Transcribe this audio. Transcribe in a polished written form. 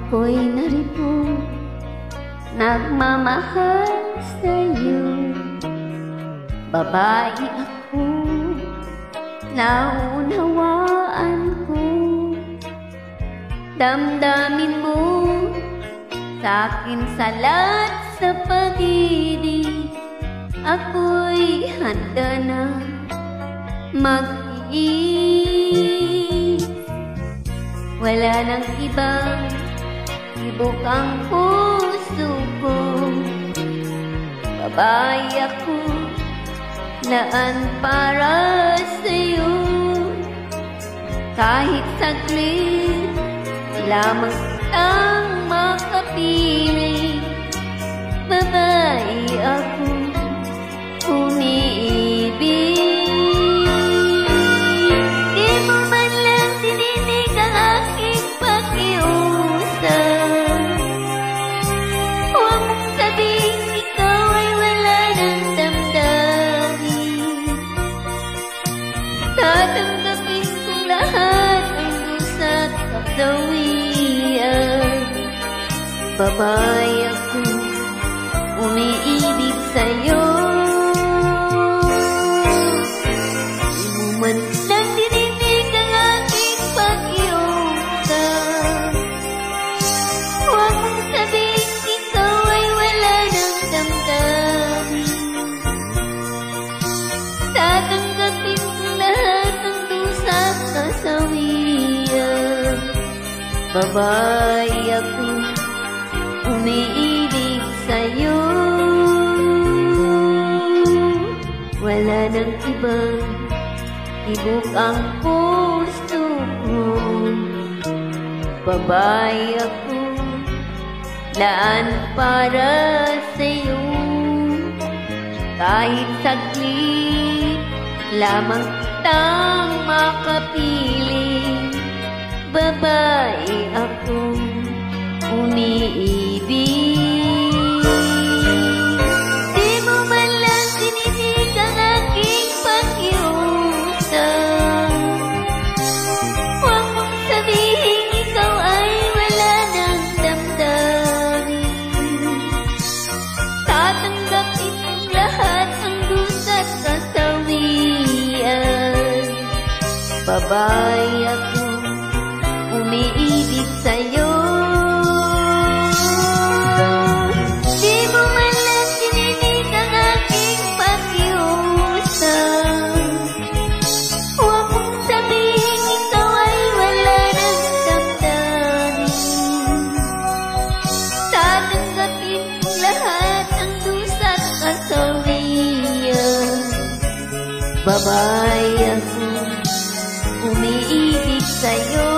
ako'y narito, nagmamahal sa'yo. Babae ako, naunawaan ko, damdamin mo sa'kin salat sa pag-ibig. Ako'y handa na mag-iis. Wala nang ibang tibok ang puso ko. Babae ako, laan para sa'yo. Kahit saglit lamang kitang makapili. Babae ako, umiibig. Di mo man lang dininig ang aking pakiusap. Huwag mong sabihin ikaw ay wala ng damdamin. Tatanggapin kong lahat ng dusa't kasawian. Babae ako, umiibig sa'yo. Di mo man lang dininig ang aking pakiusap. Huwag mong sabihin ikaw ay wala ng damdamin. Tatanggapin ko lahat ng dusa't kasawian. Babae ako, umiibig sa'yo. Wala nang ibang tibok ang puso ko. Babae ako, laan para sa'yo. Kahit saglit lamang kitang makapiling. Babae ako, umiibig. Di mo man lang dinidig ang aking pakiusap. Huwag mong sabihin ikaw ay wala ng damdamin. Tatanggapin mong lahat ng dusa't kasawian. Babae ako, umiibig sa'yo. Di mo man lang dinidig ang aking pakiusap. Huwag mong sabihin ikaw ay wala ng damdamin. Tatanggapin kong lahat ng dusa't kasawian. Babae ako, umiibig sa'yo.